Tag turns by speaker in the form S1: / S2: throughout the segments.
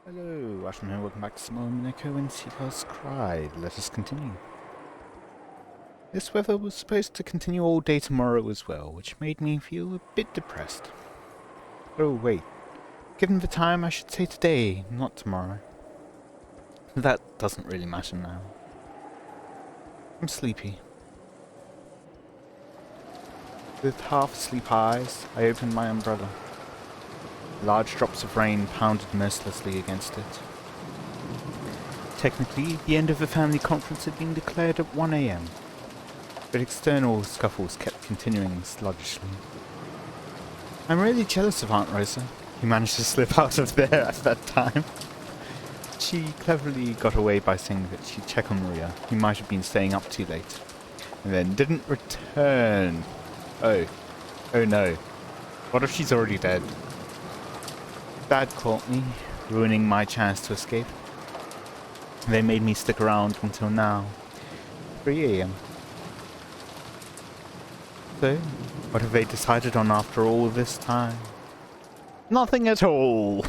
S1: Hello, Watem here, welcome back to some more Umineko When They Cry. Let us continue. This weather was supposed to continue all day tomorrow as well, which made me feel a bit depressed. Oh wait, given the time I should say today, not tomorrow. That doesn't really matter now. I'm sleepy. With half-asleep eyes, I opened my umbrella. Large drops of rain pounded mercilessly against it. Technically, the end of the family conference had been declared at 1 AM, but external scuffles kept continuing sluggishly. I'm really jealous of Aunt Rosa, who managed to slip out of there at that time. She cleverly got away by saying that she'd check on Maria, who might have been staying up too late, and then didn't return. Oh no. What if she's already dead? Dad caught me, ruining my chance to escape. They made me stick around until now, 3 AM. So, what have they decided on after all this time? Nothing at all!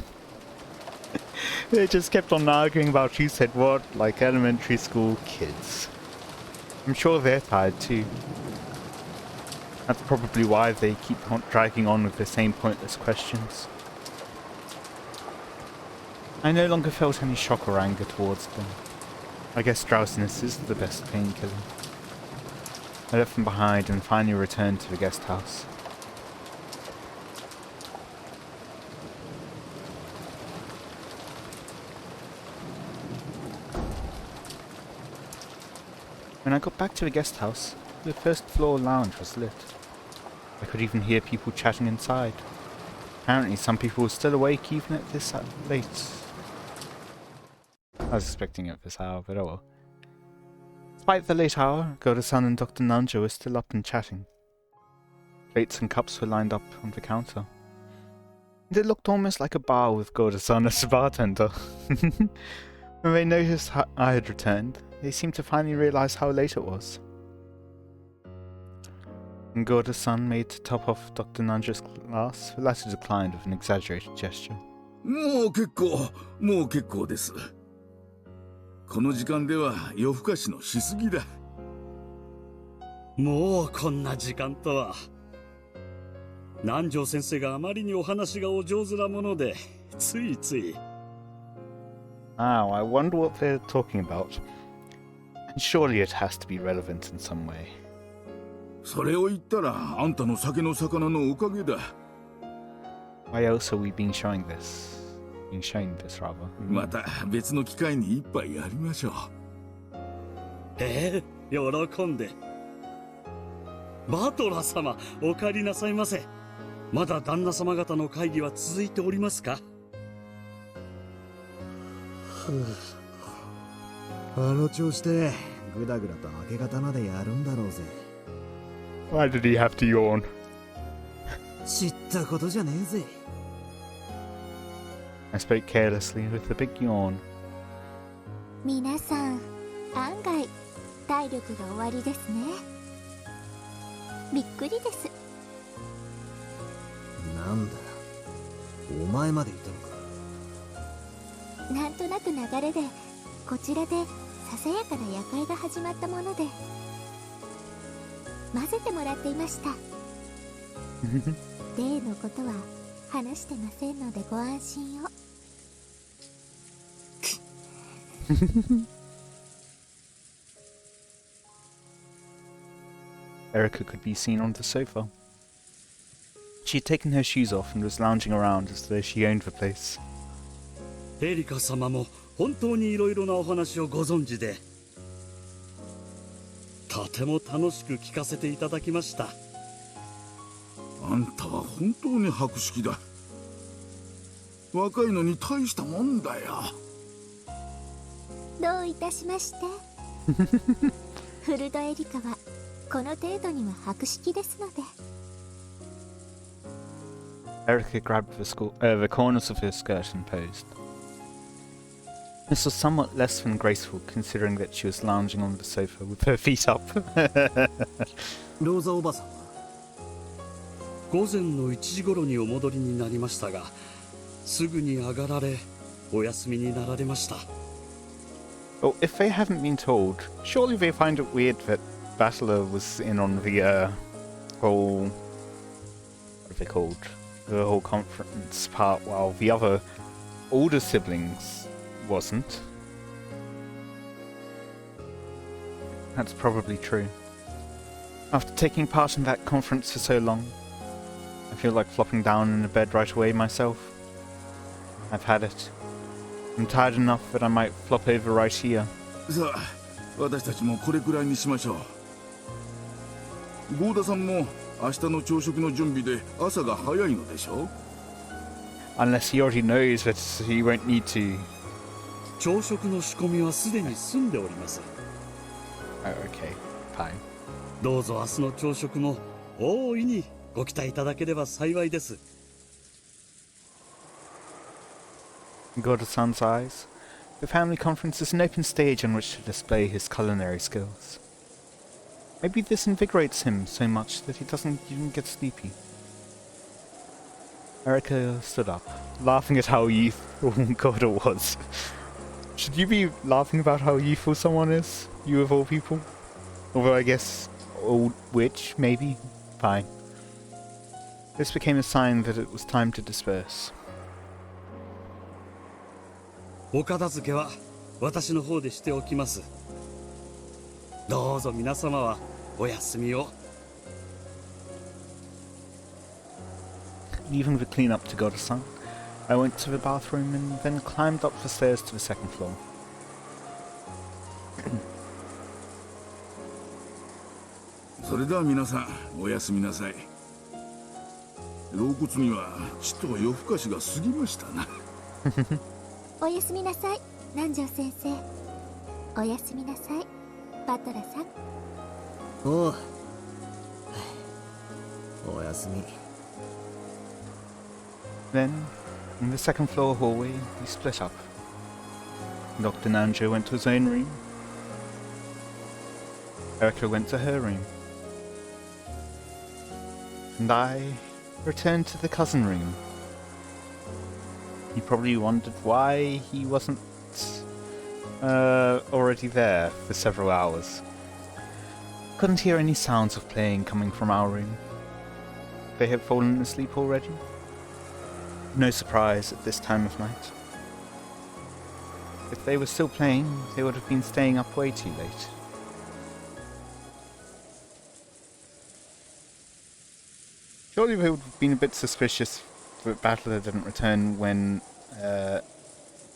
S1: They just kept on arguing about who said what, like elementary school kids. I'm sure they're tired too. That's probably why they keep dragging on with the same pointless questions. I no longer felt any shock or anger towards them. I guess drowsiness is the best painkiller. I left them behind and finally returned to the guest house. When I got back to the guest house, the first floor lounge was lit. I could even hear people chatting inside. Apparently some people were still awake even at this late. I was expecting it this hour, but oh well. Despite the late hour, Goda-san and Dr. Nanja were still up and chatting. Plates and cups were lined up on the counter. And it looked almost like a bar with Goda-san as a bartender. When they noticed I had returned, they seemed to finally realize how late it was. When Goda-san made to top off Dr. Nanja's glass, the latter declined with an exaggerated gesture.
S2: もう結構です。この時間では夜更かしのしすぎだ。
S3: もうこんな時間とは。南條先生があまりにお話がお上手なもので、ついつい。
S1: Wow, I wonder what they're talking about. And surely it has to be relevant in some way.
S2: それを言ったらあんたの酒の魚のおかげだ。
S1: Why else are we being showing this? Rather.
S2: また別の機会に一杯やりましょう。
S3: 喜んで。バトラ様、お帰りなさいませ。まだ旦那様方の会議は続いておりますか？
S4: あの調子でグダグダと明け方までやるんだろうぜ。
S1: Why did he have to yawn?
S4: 知ったことじゃねえぜ。
S1: I spoke carelessly with a big yawn.
S5: 皆さん、案外体力が終わりですね。びっくりです。
S4: なんだ、お前までいたのか。
S5: なんとなく流れでこちらでささやかな夜会が始まったもので混ぜてもらっていました。例のことは話してませんのでご安心を。
S1: Erica could be seen on the sofa. She had taken her shoes off and was lounging around as though she owned the place.
S3: エリカ様も本当にいろいろなお話をご存知で、とても楽しく聞かせていただきました。
S2: あんたは本当に博識だ。若いのに大したもんだよ。
S5: どういたしまして。フルドエリカはこの程度には博識ですので。
S1: Erica grabbed the corners of her skirt and posed. This was somewhat less than graceful, considering that she was lounging on the sofa with her feet up.
S4: ローザおばさんは
S3: 午前の1時頃にお戻りになりましたが、すぐに上がられ、お休みになられました。
S1: Oh, if they haven't been told, surely they find it weird that Battler was in on the whole... what are they called? The whole conference part while the other older siblings wasn't. That's probably true. After taking part in that conference for so long, I feel like flopping down in a bed right away myself. I've had it. I'm tired enough that I might flop over right here.
S2: さあ、私たちもこれくらいにしましょう。ゴーダさんも明日の朝食の準備で朝が早いのでしょ?
S1: Unless he already knows that he won't need to.
S3: 朝食の仕込みはすでに済んでおります。
S1: Oh, okay, fine.
S3: どうぞ明日の朝食も大いにご期待いただければ幸いです。
S1: In Goda-san's eyes, the family conference is an open stage on which to display his culinary skills. Maybe this invigorates him so much that he doesn't even get sleepy. Erika stood up, laughing at how youthful Goda was. Should you be laughing about how youthful someone is? You of all people? Although I guess old witch, maybe? Fine. This became a sign that it was time to disperse.
S3: お片付けは私の方でしておきます。どうぞ皆様はお休みを。
S1: Leaving the clean-up to Goda-san, I went to the bathroom and then climbed up the stairs to the second floor.
S2: それでは皆さん、おやすみなさい。老骨にはちと夜更かしが過ぎましたな。
S5: おやすみなさい、南條先生。おやすみなさい、バトラさん。
S4: おう。おやすみ。
S1: Then, in the second floor hallway, we split up. Dr. Nanjo went to his own room. Erika went to her room. And I returned to the cousin room. He probably wondered why he wasn't already there for several hours. Couldn't hear any sounds of playing coming from our room. They had fallen asleep already. No surprise at this time of night. If they were still playing, they would have been staying up way too late. Surely they would have been a bit suspicious that Battler didn't return when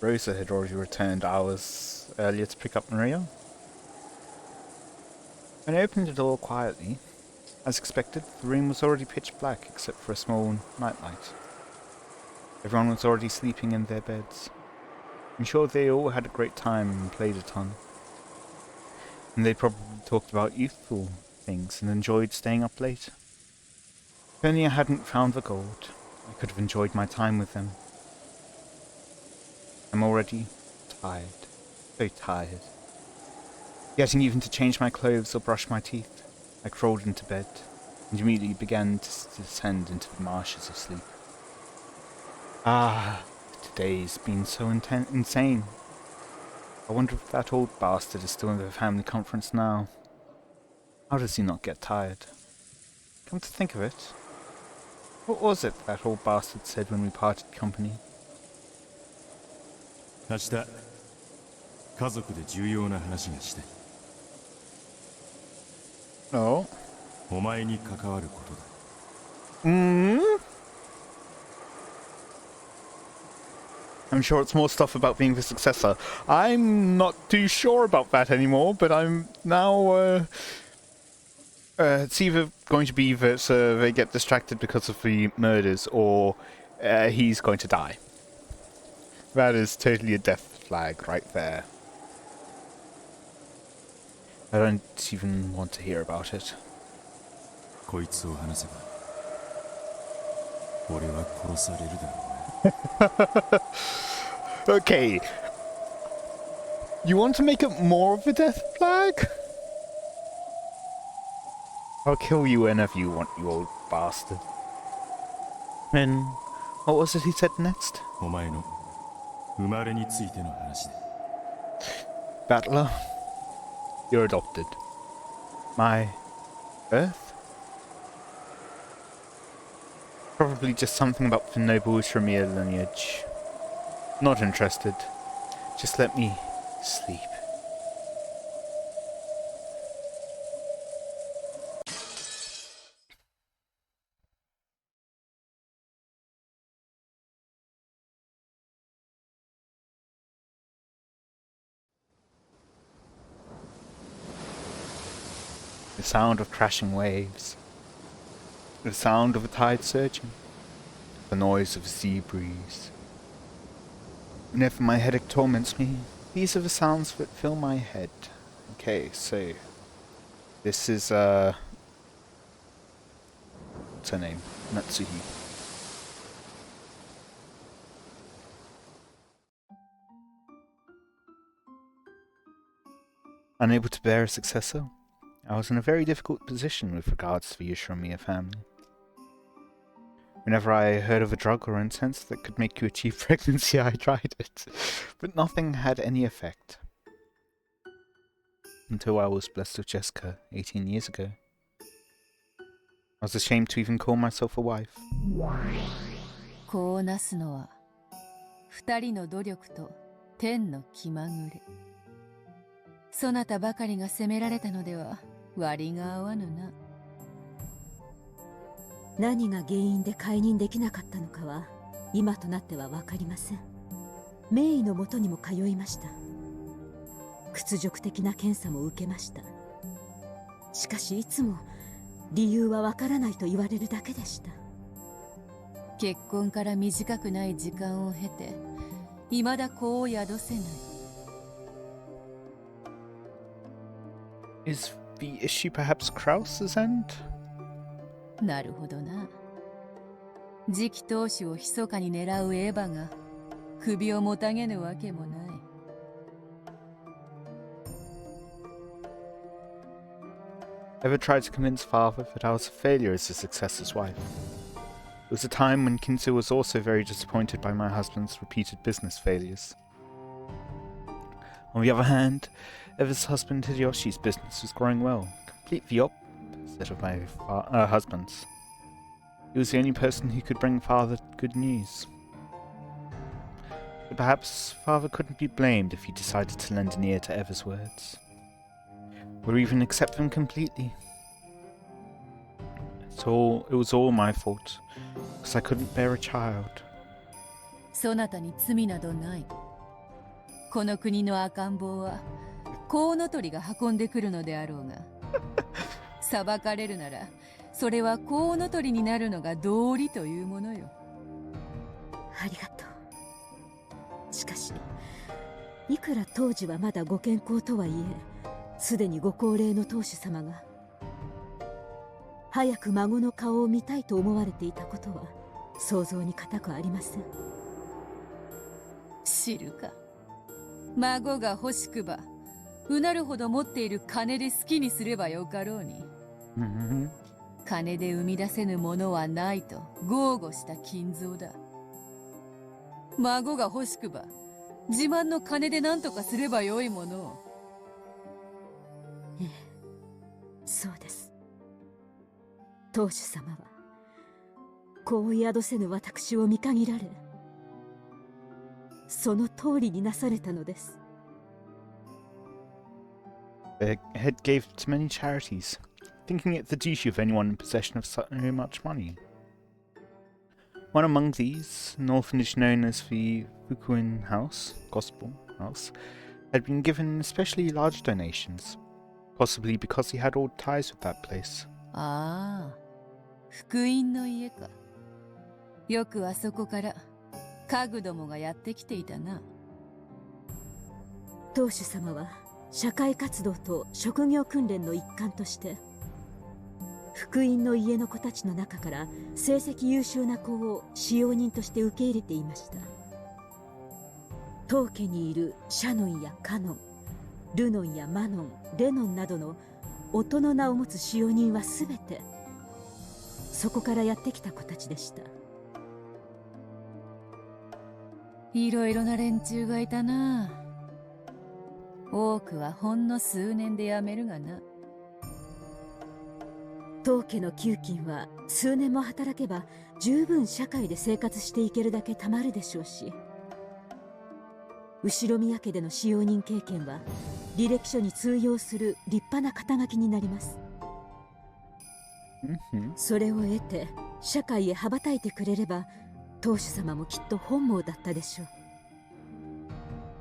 S1: Rosa had already returned hours earlier to pick up Maria. When I opened the door quietly, as expected, the room was already pitch black except for a small nightlight. Everyone was already sleeping in their beds. I'm sure they all had a great time and played a ton. And they probably talked about youthful things and enjoyed staying up late. If only I hadn't found the gold, I could have enjoyed my time with them. I'm already tired. So tired. Getting even to change my clothes or brush my teeth, I crawled into bed and immediately began to descend into the marshes of sleep. Ah, today's been so insane. I wonder if that old bastard is still in the family conference now. How does he not get tired? Come to think of it, what was it that old bastard said when we parted company?
S6: 明日家族で重要な話がしたい。
S1: Oh?
S6: お前に関わることだ。
S1: I'm sure it's more stuff about being the successor. I'm not too sure about that anymore, but I'm now, it's either going to be that they get distracted because of the murders, or he's going to die. That is totally a death flag right there. I don't even want to hear about it.
S6: こいつを話せば俺は殺されるだろうね。
S1: Okay. You want to make it more of a death flag? I'll kill you whenever you want, you old bastard. Then, what was it he said next?
S6: お前の生まれについての話で。
S1: Battler, you're adopted. My birth? Probably just something about the noble Ushramir lineage. Not interested. Just let me sleep. The sound of crashing waves. The sound of a tide surging. The noise of a sea breeze. Whenever my headache torments me, these are the sounds that fill my head. Okay, so this is what's her name? Natsuhi. Unable to bear a successor, I was in a very difficult position with regards to the Ushramir family. Whenever I heard of a drug or incense that could make you achieve pregnancy, I tried it, but nothing had any effect. Until I was blessed with Jessica 18 years ago. I was ashamed to even call myself a wife.
S7: こうなすのは二人の努力と天の気まぐれ。そなたばかりが責められたのでは割が合わぬな。
S8: 何が原因で解任できなかったのかは今となっては分かりません。名医のもとにも通いました。屈辱的な検査も受けました。しかしいつも理由は分からないと言われるだけでした。
S7: 結婚から短くない時間を経て未だ子を宿せない。
S1: Is the issue perhaps Krause's end?
S7: なるほどな。次期当主を密かに狙うエヴァが首をもたげぬわけもない。
S1: Ever tried to convince father that I was a failure as a successor's wife? It was a time when Kinsu was also very disappointed by my husband's repeated business failures. On the other hand, Eva's husband Hideyoshi's business was growing well, completely opposite of my husband's. He was the only person who could bring father good news. But perhaps father couldn't be blamed if he decided to lend an ear to Eva's words, or even accept them completely. It was all my fault, because I couldn't bear a child.
S7: そなたに罪などない。この国の赤ん坊はコウノトリが運んでくるのであろうが裁かれるならそれはコウノトリになるのが道理というものよ。
S8: ありがとう。しかしいくら当時はまだご健康とはいえ、すでにご高齢の当主様が早く孫の顔を見たいと思われていたことは想像に難くありません。
S7: 知るか。孫が欲しくばうなるほど持っている金で好きにすればよかろうに。金で生み出せぬものはないと豪語した金蔵だ。孫が欲しくば自慢の金で何とかすればよいものを。
S8: ええ、そうです。当主様は子を宿せぬ私を見限られ、その通りになされたのです。
S1: The head gave to many charities, thinking it the duty of anyone in possession of so much money. One among these, an orphanage known as the Fukuin House, Gospel House, had been given especially large donations, possibly because he had old ties with that place.
S7: ああ、福音の家か。よくあそこから家具どもがやってきていたな。
S8: 当主様は社会活動と職業訓練の一環として福音の家の子たちの中から成績優秀な子を使用人として受け入れていました。当家にいるシャノンやカノン、ルノンやマノン、レノンなどの音の名を持つ使用人はすべてそこからやってきた子たちでした。
S7: いろいろな連中がいたな。多くはほんの数年で辞めるがな。
S8: 当家の給金は数年も働けば十分社会で生活していけるだけ貯まるでしょうし、後ろ宮家での使用人経験は履歴書に通用する立派な肩書きになります。それを得て社会へ羽ばたいてくれれば当主様もきっと本望だったでしょ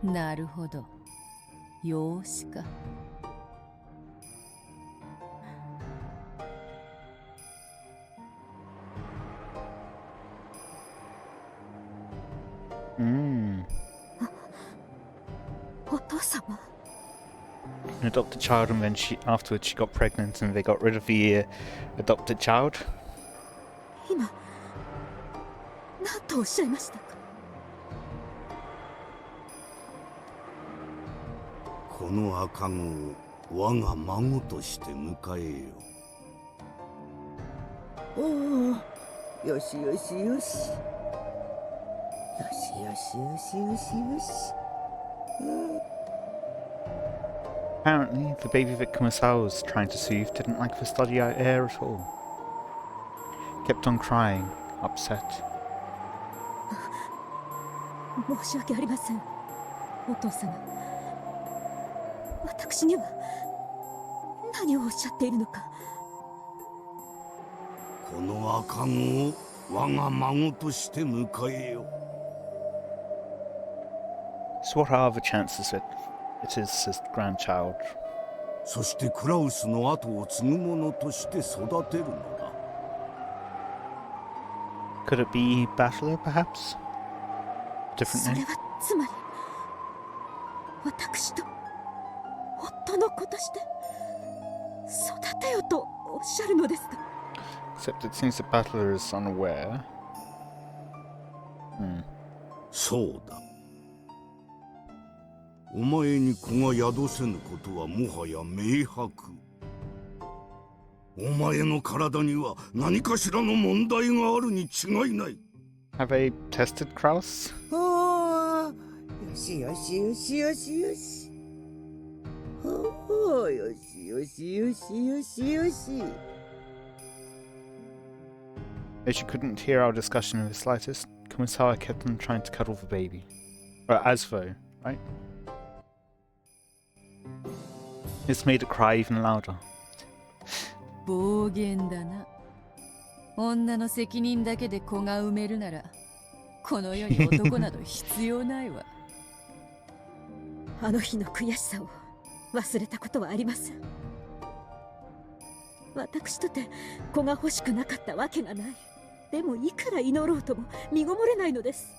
S7: う。なるほど、養子か。
S8: お父様。
S1: Adopt a child, and then afterwards she got pregnant and they got rid of the adopted child.
S8: 今何とおっしゃいましたか？
S9: この赤子を我が孫として迎えよう。
S10: おお、よしよしよし。よしよしよしよしよし。
S1: Apparently, the baby that Kumasawa was trying to soothe didn't like the study air at all. Kept on crying, upset.
S8: 申し訳ありません、お父様。私には何をおっしゃっているのか。
S9: この赤子を我が孫として迎えよう。
S1: So what are the chances that it is his grandchild?
S9: そしてクラウスの後を継ぐ者として育てるのだ。
S1: Could it be Battler, perhaps? Different
S8: それ
S1: name?
S8: はつまり私と夫の子として育てよとおっしゃるのですか？
S1: Except it seems the Battler is unaware.
S9: そうだ。お前に子が宿せぬことはもはや明白。お前の体には何かしらの問題があるに違いない。
S1: Have they tested Kraus?
S10: おお、よしよしよしよしよし。おお、よしよしよしよしよし。
S1: As she couldn't hear our discussion in the slightest, Kumasawa kept on trying to cuddle the baby. Or as though, right? This made it cry even louder.
S7: 暴言だな。女の責任だけで子が産めるならこの世に男など必要ないわ。
S8: あの日の悔しさを忘れたことはありません。私とて子が欲しくなかったわけがない。でもいくら祈ろうとも身ごもれないのです。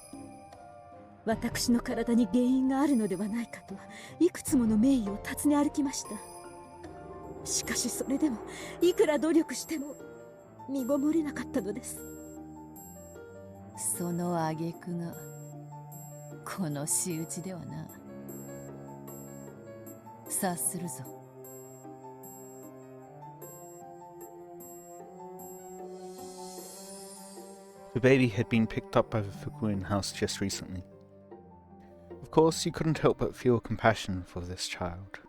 S8: 私の体に原因があるのではないかといくつもの名医を訪ね歩きました。しかしそれでもいくら努力しても身ごもれなかったのです。
S7: その挙句がこの仕打ちではな。察するぞ。
S1: The baby had been picked up by the Fukuin house just recently. Of course, you couldn't help but feel compassion for this child,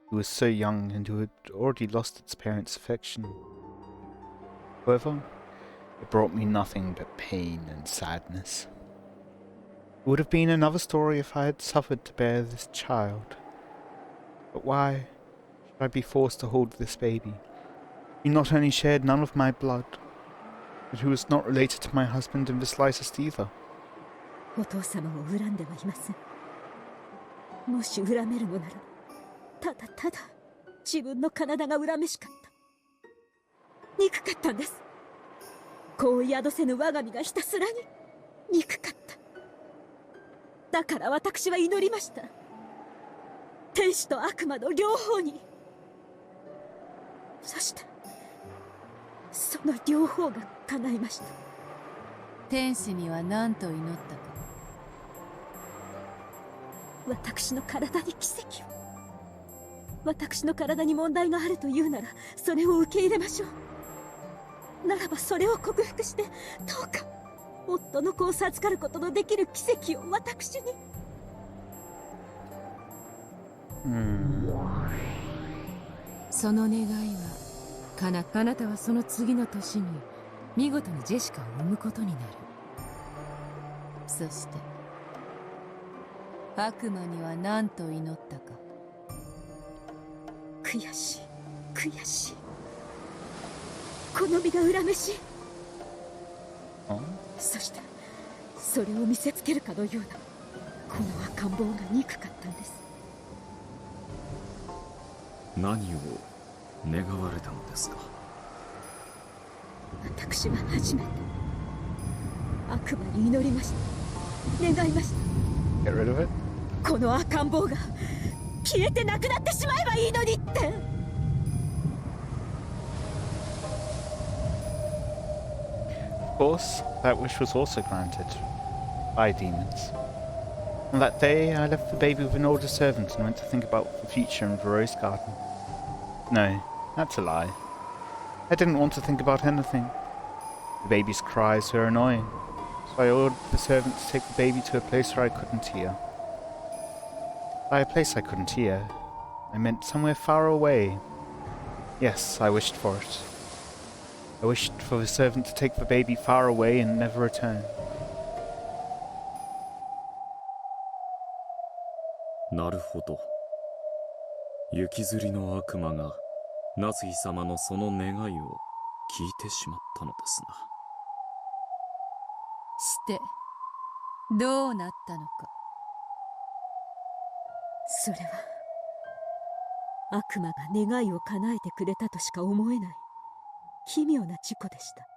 S1: who was so young and who had already lost its parents' affection. However, it brought me nothing but pain and sadness. It would have been another story if I had suffered to bear this child. But why should I be forced to hold this baby, who not only shared none of my blood, but who was not related to my husband in the slightest either?
S8: お父様を恨んではいません。もし恨めるのなら、ただただ自分の体が恨めしかった。憎かったんです。子を宿せぬ我が身がひたすらに憎かった。だから私は祈りました。天使と悪魔の両方に。そしてその両方が叶いました。
S7: 天使には何と祈ったか。
S8: 私の体に奇跡を。私の体に問題があるというならそれを受け入れましょう。ならばそれを克服してどうか夫の子を授かることのできる奇跡を私に。
S7: その願いはあなたはその次の年に見事にジェシカを産むことになる。そして悪魔には何と祈ったか。
S8: 悔しい悔しい、この身が恨めしい。そしてそれを見せつけるかのようなこの赤ん坊が憎かったんです。
S6: 何を願われたのですか？
S8: 私は初めて悪魔に祈りました。願いました。
S1: Get rid of it?
S8: この赤ん坊が消えてなくなってしまえばいいのにって。
S1: Of course, that wish was also granted by demons. On that day, I left the baby with an older servant and went to think about the future in the rose garden. No, that's a lie. I didn't want to think about anything. The baby's cries were annoying, so I ordered the servant to take the baby to a place where I couldn't hear. By a place I couldn't hear, I meant somewhere far away. Yes, I wished for it. I wished for the servant to take the baby far away and never return.
S6: なるほど。雪吊りの悪魔が夏日様のその願いを聞いてしまったのですな。
S7: してどうなったのか。
S8: それは悪魔が願いを叶えてくれたとしか思えない奇妙な事故でした。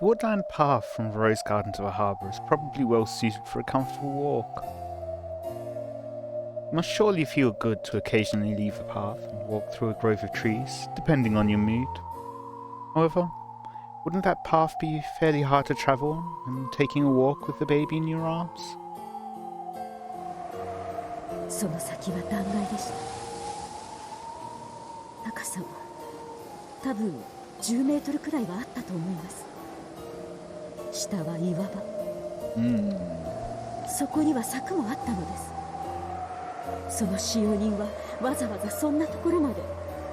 S1: The woodland path from the rose garden to the harbour is probably well suited for a comfortable walk. It must surely feel good to occasionally leave the path and walk through a grove of trees, depending on your mood. However, wouldn't that path be fairly hard to travel on when taking a walk with the baby in your arms?
S8: その先は断崖でした。高さは多分10メートルくらいはあったと思います。下は岩場。そこには柵もあったのです。その使用人はわざわざそんなところまで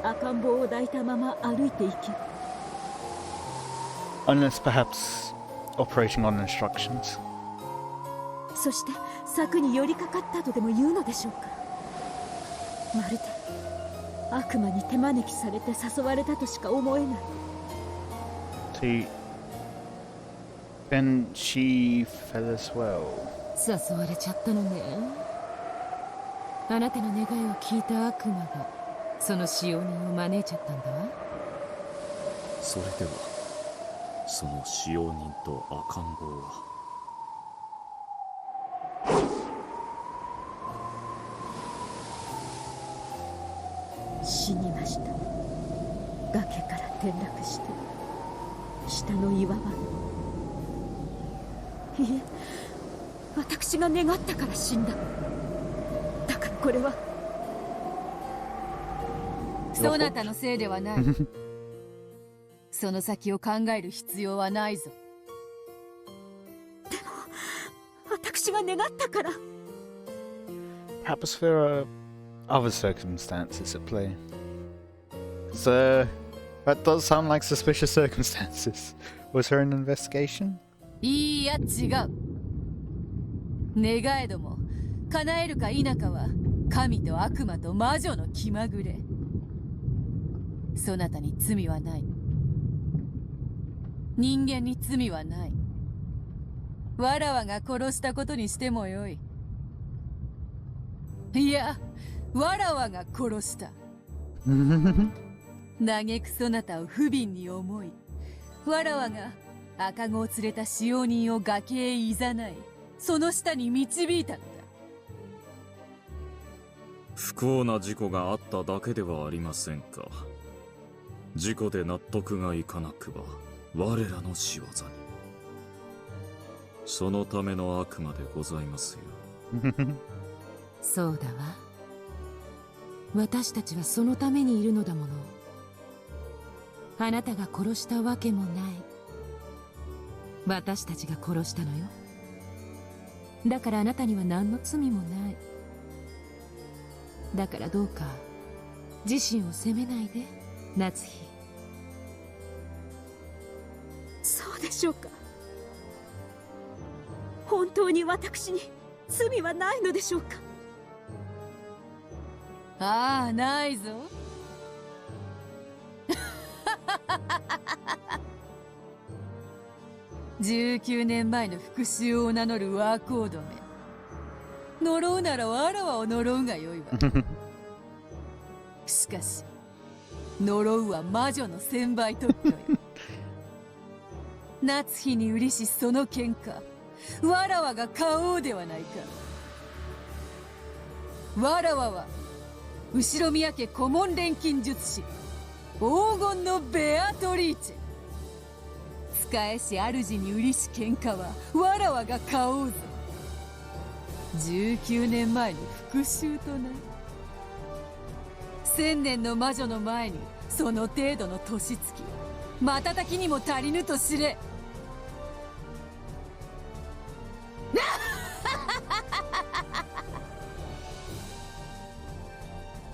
S8: 赤ん坊を抱いたまま歩いていき。
S1: Unless perhaps operating on instructions.
S8: そして柵に寄りかかったとでも言うのでしょうか。まるで悪魔に手招きされて誘われたとしか思えない。
S1: See, then she fell as well.
S7: 誘われちゃったのね。あなたの願いを聞いた悪魔がその使用人を招いちゃったんだわ。
S6: それではその使用人と赤ん坊は
S8: 死にました。崖から転落して下の岩場に。いえ、私が願ったから死んだ。だからこれは
S7: そなたのせいではない。その先を考える必要はないぞ。
S8: でも私が願ったから。
S1: Perhaps there are other circumstances at play. So, that does sound like suspicious circumstances. Was there an investigation?
S7: いいや、違う。願えども叶えるか否かは神と悪魔と魔女の気まぐれ。そなたに罪はない。人間に罪はない。わらわが殺したことにしてもよい。いや、わらわが殺した。嘆くそなたを不憫に思い、わらわが赤子を連れた使用人を崖へいざない、その下に導いたのだ。
S6: 不幸な事故があっただけではありませんか。事故で納得がいかなくば我らの仕業に。そのための悪魔でございますよ。
S7: そうだわ。私たちはそのためにいるのだもの。
S8: あなたが殺したわけもない。私たちが殺したのよ。だからあなたには何の罪もない。だからどうか自身を責めないで、夏日。そうでしょうか。本当に私に罪はないのでしょうか。
S7: ああ、ないぞ。19年前の復讐を名乗るワーコードめ。呪うならわらわを呪うがよいわ。しかし呪うは魔女の1000倍特許よ。夏日に売りしその喧嘩、わらわが買おうではないか。わらわは後宮家顧問錬金術師黄金のベアトリーチェ。使えし主に売りし喧嘩はわらわが買おうぞ。19年前の復讐とな。1000年の魔女の前にその程度の年月、瞬きにも足りぬと知れ。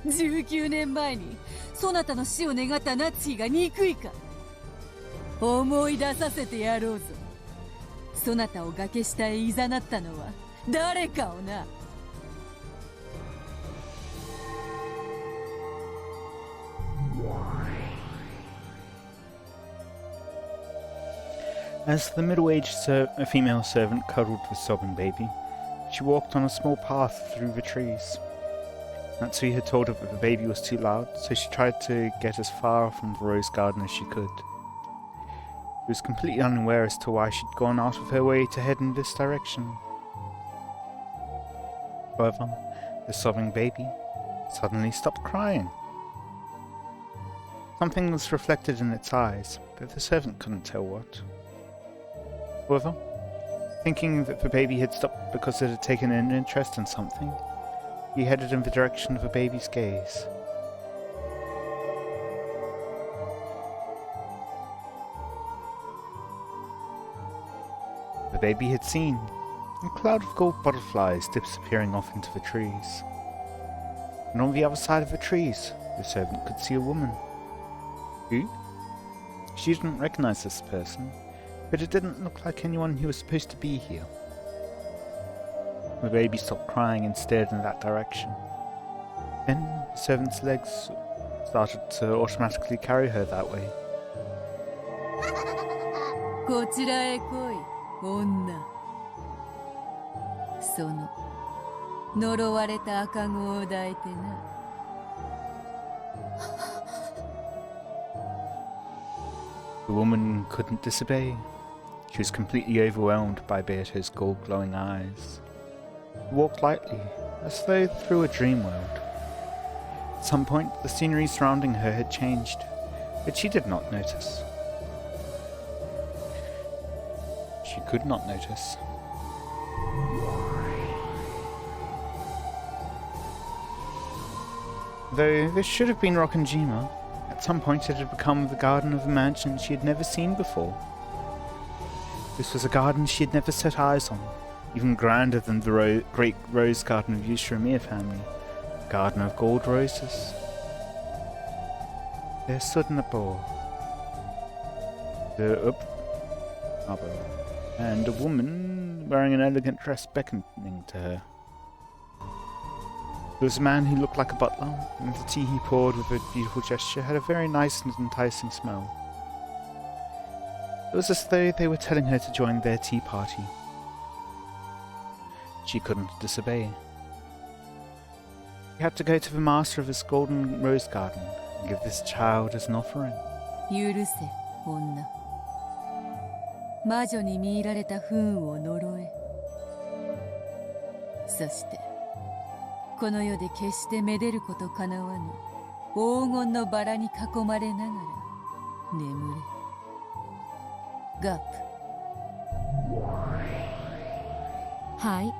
S7: 19年前にそなたの死を願った夏日が憎いか。思い出させてやろうぞ。そなたを崖下へ誘ったのは誰かをな。
S1: As the middle-aged female servant cuddled the sobbing baby, she walked on a small path through the trees. Natsui had told her that the baby was too loud, so she tried to get as far from the rose garden as she could. She was completely unaware as to why she'd gone out of her way to head in this direction. However, the sobbing baby suddenly stopped crying. Something was reflected in its eyes, but the servant couldn't tell what. However, thinking that the baby had stopped because it had taken an interest in something, he headed in the direction of the baby's gaze. The baby had seen a cloud of gold butterflies disappearing off into the trees. And on the other side of the trees, the servant could see a woman. Who? She didn't recognize this person, but it didn't look like anyone who was supposed to be here. The baby stopped crying and stared in that direction. Then the servant's legs started to automatically carry her that way.
S7: こちらへ来い、女。その呪われた赤子を抱いてな。
S1: The woman couldn't disobey. She was completely overwhelmed by Beato's gold-glowing eyes. She walked lightly, as though through a dream world. At some point, the scenery surrounding her had changed, but she did not notice. She could not notice. Though this should have been Rokkenjima, at some point it had become the garden of a mansion she had never seen before. This was a garden she had never set eyes on, even grander than the great rose garden of Yushiramiya family, a garden of gold roses. There stood an abode, and a woman wearing an elegant dress beckoning to her. There was a man who looked like a butler, and the tea he poured with a beautiful gesture had a very nice and enticing smell. It was as though they were telling her to join their tea party. She couldn't disobey. She had to go to the master of his golden rose garden and give this child as an offering.
S7: 許せ、女。魔女に見入られた不運を呪え。そして、この世で決してめでることかなわぬ黄金のバラに囲まれながら眠れ。ガープ。
S8: はい、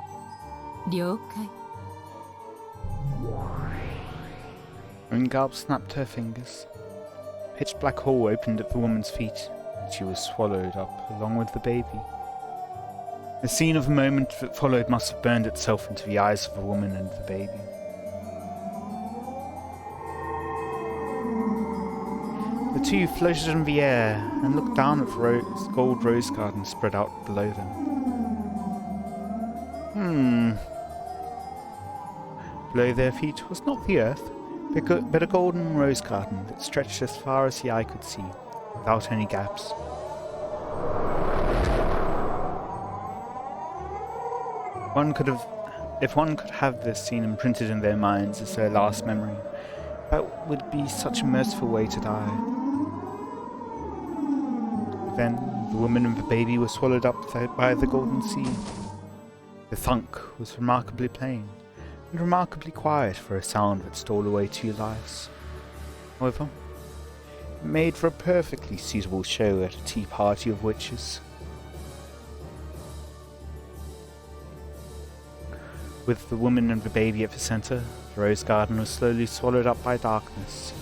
S8: 了解。
S1: And Garp snapped her fingers. pitch black hole opened at the woman's feet, and she was swallowed up along with the baby. The scene of the moment that followed must have burned itself into the eyes of the woman and the baby. The two floated in the air and looked down at the gold rose garden spread out below them. Below their feet was not the earth, but a golden rose garden that stretched as far as the eye could see, without any gaps. If one could have this scene imprinted in their minds as their last memory, that would be such a merciful way to die. Then, the woman and the baby were swallowed up by the golden sea. The thunk was remarkably plain, and remarkably quiet for a sound that stole away 2 lives. However, it made for a perfectly suitable show at a tea party of witches. With the woman and the baby at the centre, the rose garden was slowly swallowed up by darkness.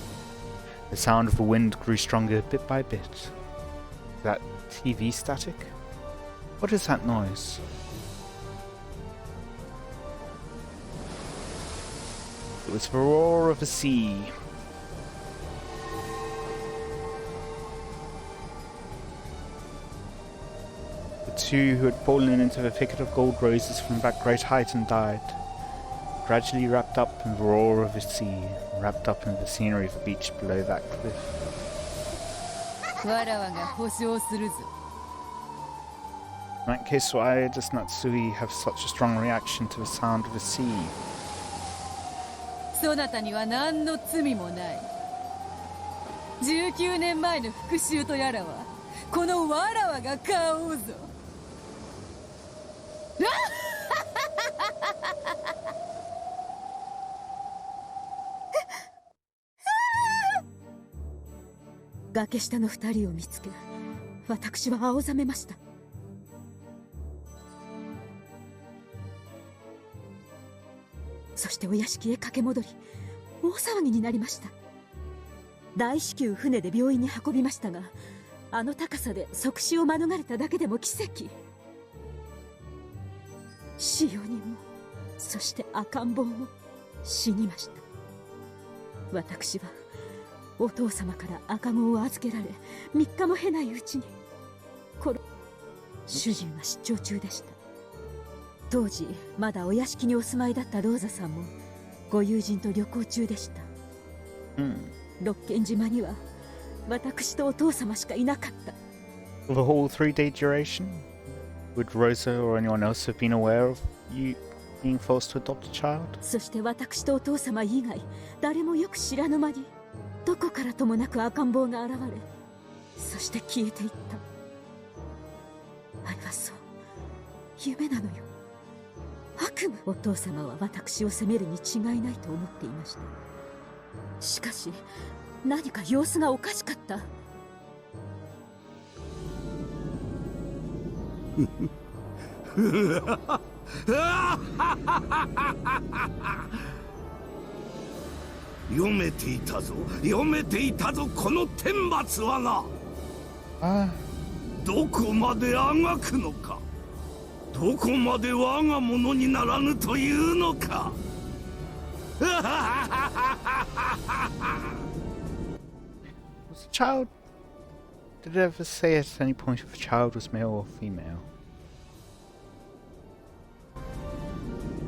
S1: The sound of the wind grew stronger bit by bit. That TV static? What is that noise? It was the roar of the sea. The two who had fallen into the thicket of gold roses from that great height and died, gradually wrapped up in the roar of the sea, wrapped up in the scenery of the beach below that cliff. In that case, why does Natsui have such a strong reaction to the sound of the sea?
S7: そなたには何の罪もない。19年前の復讐とやらはこのわらわが買おうぞ。
S8: 崖下の2人を見つけ、私は青ざめました。そしてお屋敷へ駆け戻り、大騒ぎになりました。大至急船で病院に運びましたが、あの高さで即死を免れただけでも奇跡。使用人も、そして赤ん坊も死にました。私はお父様から赤子を預けられ、3日も経ないうちに主人は出張中でした。当時まだお屋敷にお住まいだったローザさんもご友人と旅行中でした。六軒島には私とお父様しかいなかった。
S1: For the whole 3-day duration, would Rosa or anyone else have been aware of you being forced to adopt a child?
S8: そして私とお父様以外誰もよく知らぬ間にどこからともなく赤ん坊が現れ、そして消えていった。あれはそう夢なのよ。悪夢。お父様は私を責めるに違いないと思っていました。しかし何か様子がおかしかった。
S9: 読めていたぞ、読めていたぞ、この天罰はな。どこまであがくのか、どこまで我が物にならぬというのか。
S1: Was the child... Did it ever say at any point if the child was male or female?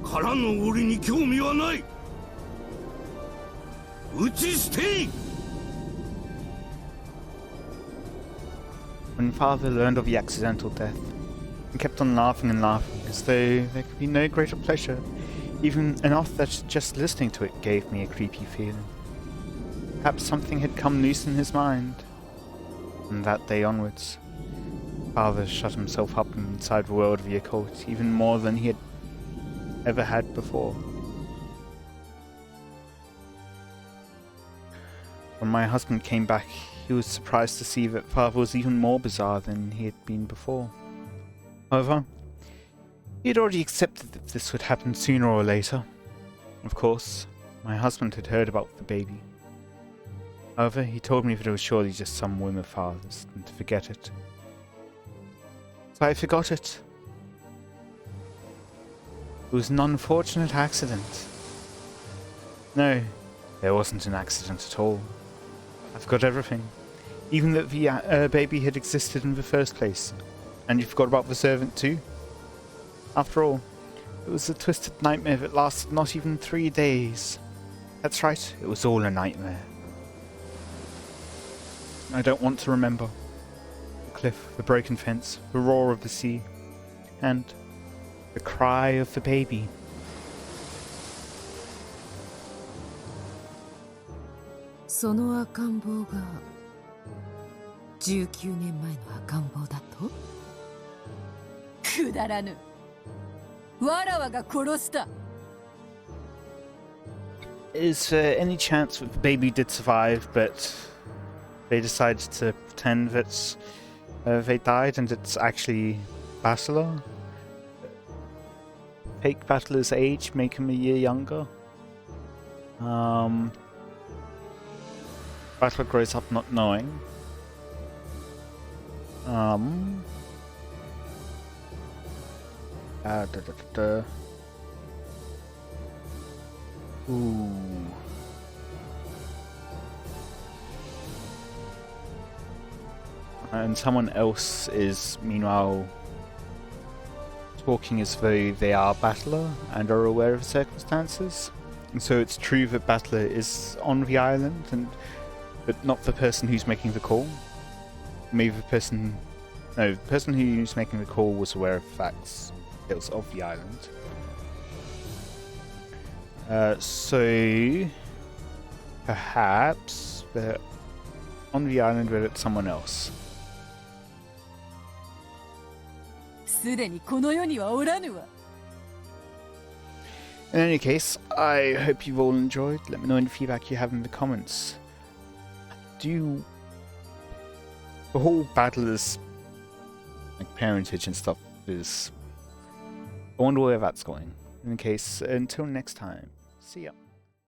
S9: 殻の檻に興味はない。打ち捨てい。
S1: When father learned of the accidental death, and kept on laughing and laughing, as though there could be no greater pleasure, even enough that just listening to it gave me a creepy feeling. Perhaps something had come loose in his mind. From that day onwards, father shut himself up inside the world of the occult even more than he had ever had before. When my husband came back, he was surprised to see that father was even more bizarre than he had been before. However, he had already accepted that this would happen sooner or later. Of course, my husband had heard about the baby. However, he told me that it was surely just some whim of father's and to forget it. So I forgot it. It was an unfortunate accident. No, there wasn't an accident at all. I forgot everything. Even that the baby had existed in the first place. And you forgot about the servant too? After all, it was a twisted nightmare that lasted not even 3 days. That's right, it was all a nightmare. I don't want to remember. The cliff, the broken fence, the roar of the sea, and the cry of the baby.
S7: Soの赤ん坊が19年前の赤ん坊だと？くだらぬ。わらわが殺した。
S1: Is there any chance that the baby did survive, but they decided to pretend that they died and it's actually Battler? Fake Battler's age, make him a year younger. Battler grows up not knowing. Ooh. And someone else is meanwhile talking as though they are Battler and are aware of the circumstances. And so it's true that Battler is on the island, but not the person who's making the call. Maybe the person who's making the call was aware of facts, details of the island. So perhaps they're on the island, but it's someone else. In any case, I hope you've all enjoyed. Let me know any feedback you have in the comments. The whole Battler's parentage and stuff is... I wonder where that's going. In any case, until next time, see ya.